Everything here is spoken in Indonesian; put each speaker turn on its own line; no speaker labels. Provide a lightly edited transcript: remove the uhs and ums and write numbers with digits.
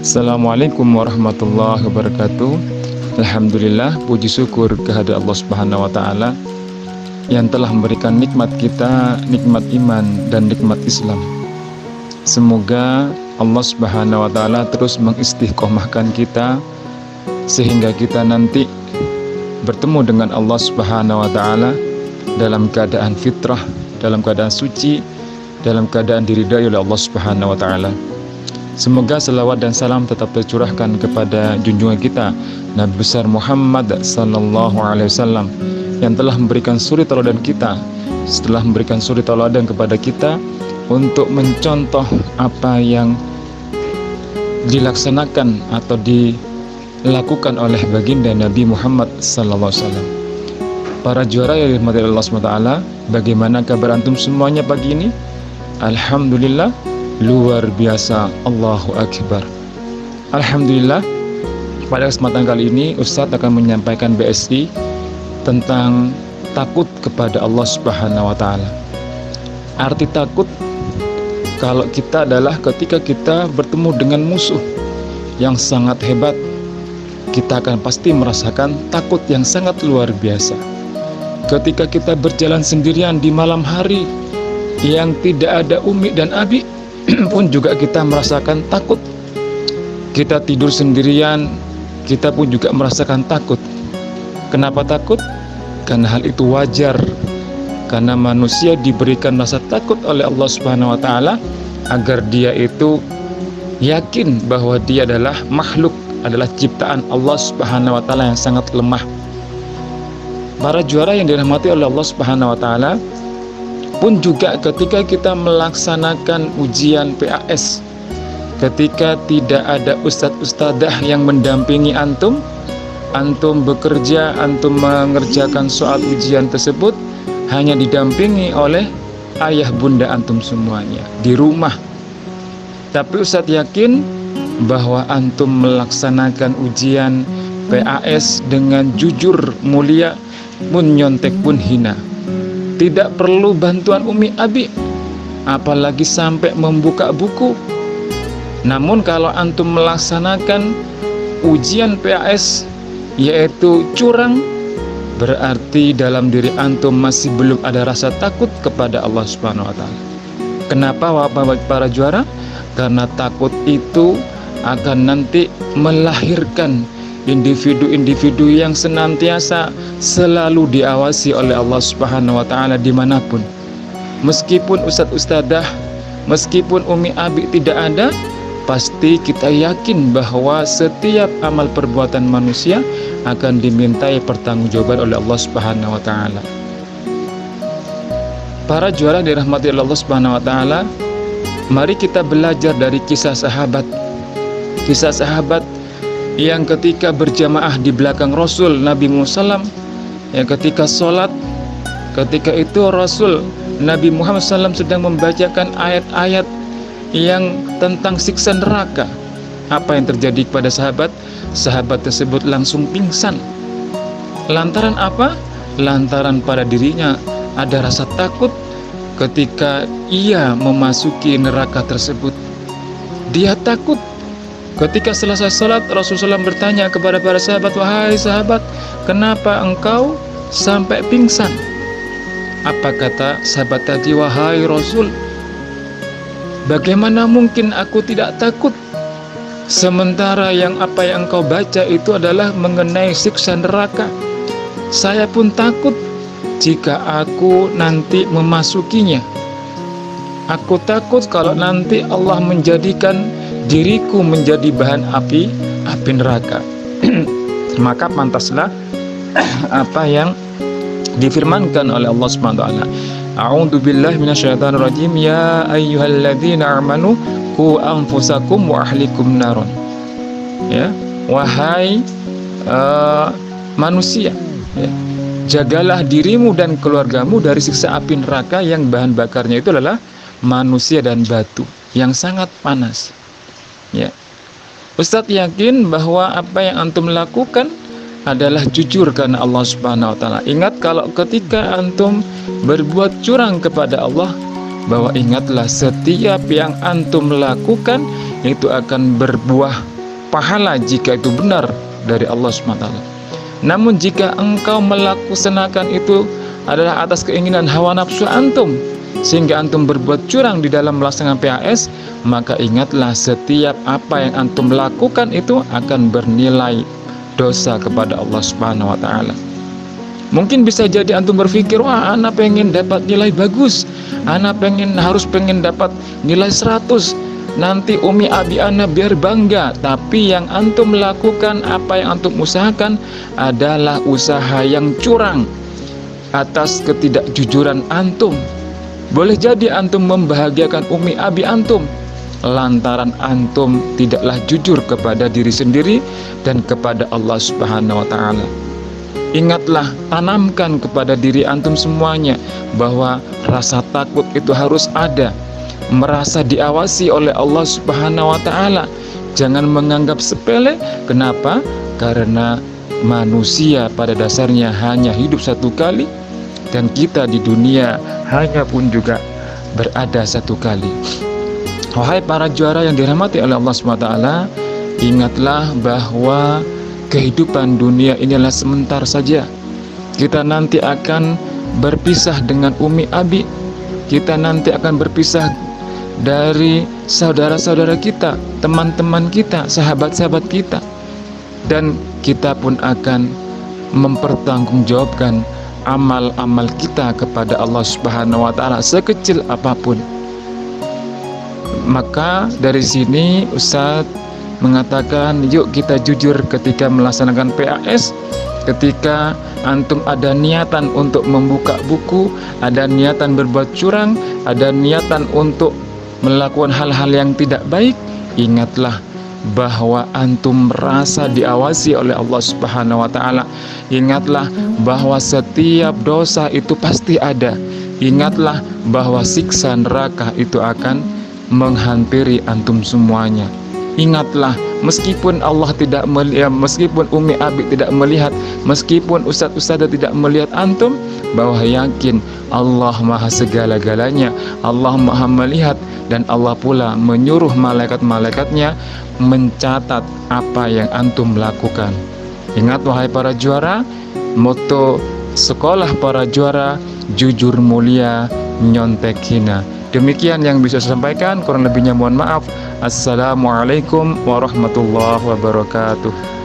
Assalamualaikum warahmatullahi wabarakatuh. Alhamdulillah, puji syukur kehadirat Allah Subhanahu wa taala yang telah memberikan nikmat kita, nikmat iman dan nikmat Islam. Semoga Allah Subhanahu wa taala terus mengistiqomahkan kita sehingga kita nanti bertemu dengan Allah Subhanahu wa taala dalam keadaan fitrah, dalam keadaan suci, dalam keadaan diridai oleh Allah Subhanahu wa taala. Semoga selawat dan salam tetap tercurahkan kepada junjungan kita Nabi besar Muhammad sallallahu alaihi wasallam yang telah memberikan suri teladan kita, setelah memberikan suri teladan kepada kita untuk mencontoh apa yang dilaksanakan atau dilakukan oleh baginda Nabi Muhammad sallallahu alaihi wasallam. Para juara yang dirahmati Allah Subhanahu wa taala, bagaimana kabar antum semuanya pagi ini? Alhamdulillah, luar biasa, Allahu Akbar. Alhamdulillah, pada kesempatan kali ini Ustadz akan menyampaikan BSI tentang takut kepada Allah Subhanahu wa taala. Arti takut kalau kita adalah ketika kita bertemu dengan musuh yang sangat hebat, kita akan pasti merasakan takut yang sangat luar biasa. Ketika kita berjalan sendirian di malam hari yang tidak ada umi dan abi pun juga kita merasakan takut. Kita tidur sendirian, kita pun juga merasakan takut. Kenapa takut? Karena hal itu wajar. Karena manusia diberikan rasa takut oleh Allah Subhanahu wa taala agar dia itu yakin bahwa dia adalah makhluk, adalah ciptaan Allah Subhanahu wa taala yang sangat lemah. Para juara yang dirahmati oleh Allah Subhanahu wa taala, pun juga ketika kita melaksanakan ujian PAS, ketika tidak ada ustadz-ustadzah yang mendampingi antum bekerja, antum mengerjakan soal ujian tersebut hanya didampingi oleh ayah bunda antum semuanya di rumah. Tapi ustadz yakin bahwa antum melaksanakan ujian PAS dengan jujur, mulia, pun nyontek pun hina. Tidak perlu bantuan umi abi, apalagi sampai membuka buku. Namun kalau antum melaksanakan ujian PAS yaitu curang, berarti dalam diri antum masih belum ada rasa takut kepada Allah Subhanahu wa taala. Kenapa para juara? Karena takut itu akan nanti melahirkan individu-individu yang senantiasa selalu diawasi oleh Allah Subhanahu wa taala dimanapun. Meskipun ustadz-ustadzah, meskipun umi abi tidak ada, pasti kita yakin bahwa setiap amal perbuatan manusia akan dimintai pertanggungjawaban oleh Allah Subhanahu wa taala. Para juara dirahmati Allah Subhanahu wa taala, mari kita belajar dari kisah sahabat. Kisah sahabat yang ketika berjamaah di belakang Rasul Nabi Muhammad SAW, yang ketika sholat, ketika itu Rasul Nabi Muhammad SAW sedang membacakan ayat-ayat yang tentang siksa neraka. Apa yang terjadi kepada sahabat? Sahabat tersebut langsung pingsan. Lantaran apa? Lantaran pada dirinya ada rasa takut ketika ia memasuki neraka tersebut. Dia takut. Ketika selesai sholat, Rasulullah SAW bertanya kepada para sahabat, "Wahai sahabat, kenapa engkau sampai pingsan?" Apa kata sahabat tadi? "Wahai Rasul, bagaimana mungkin aku tidak takut? Sementara yang apa yang engkau baca itu adalah mengenai siksa neraka. Saya pun takut jika aku nanti memasukinya. Aku takut kalau nanti Allah menjadikan diriku menjadi bahan api neraka." Maka pantaslah apa yang difirmankan oleh Allah Subhanahu wa taala, "A'udzu billahi minasyaitonir rajim, ya ayyuhalladzina amanu qu anfusakum wa ahlikum naron." Ya, wahai manusia, ya, jagalah dirimu dan keluargamu dari siksa api neraka yang bahan bakarnya itu adalah manusia dan batu yang sangat panas. Ya, Ustadz yakin bahwa apa yang antum lakukan adalah jujur karena Allah Subhanahu wa taala. Ingat, kalau ketika antum berbuat curang kepada Allah, bahwa ingatlah setiap yang antum lakukan itu akan berbuah pahala jika itu benar dari Allah SWT. Namun jika engkau melaksanakan itu adalah atas keinginan hawa nafsu antum, sehingga antum berbuat curang di dalam melaksanakan PAS, maka ingatlah setiap apa yang antum lakukan itu akan bernilai dosa kepada Allah Subhanahu wa Ta'ala. Mungkin bisa jadi antum berpikir, wah, anak pengen dapat nilai bagus, anak harus pengen dapat nilai 100, nanti umi abi ana biar bangga. Tapi yang antum lakukan, apa yang antum usahakan adalah usaha yang curang atas ketidakjujuran antum. Boleh jadi antum membahagiakan umi abi antum lantaran antum tidaklah jujur kepada diri sendiri dan kepada Allah Subhanahu wa Ta'ala. Ingatlah, tanamkan kepada diri antum semuanya bahwa rasa takut itu harus ada, merasa diawasi oleh Allah Subhanahu wa Ta'ala. Jangan menganggap sepele. Kenapa? Karena manusia pada dasarnya hanya hidup satu kali, dan kita di dunia hanya pun juga berada satu kali. Wahai para juara yang dirahmati oleh Allah SWT, ingatlah bahwa kehidupan dunia inilah sebentar saja. Kita nanti akan berpisah dengan umi abi, kita nanti akan berpisah dari saudara-saudara kita, teman-teman kita, sahabat-sahabat kita, dan kita pun akan mempertanggungjawabkan amal-amal kita kepada Allah Subhanahu wa Ta'ala, sekecil apapun. Maka dari sini Ustadz mengatakan, yuk kita jujur ketika melaksanakan PAS. Ketika antum ada niatan untuk membuka buku, ada niatan berbuat curang, ada niatan untuk melakukan hal-hal yang tidak baik, ingatlah bahwa antum merasa diawasi oleh Allah Subhanahu wa Ta'ala. Ingatlah bahwa setiap dosa itu pasti ada. Ingatlah bahwa siksa neraka itu akan menghampiri antum semuanya. Ingatlah, meskipun Allah tidak melihat, meskipun umi abi tidak melihat, meskipun ustadz-ustadzah tidak melihat antum, bahwa yakin Allah maha segala-galanya, Allah maha melihat, dan Allah pula menyuruh malaikat-malaikatnya mencatat apa yang antum lakukan. Ingat wahai para juara, moto sekolah para juara, jujur mulia, nyontek hina. Demikian yang bisa saya sampaikan, kurang lebihnya mohon maaf. Assalamualaikum warahmatullahi wabarakatuh.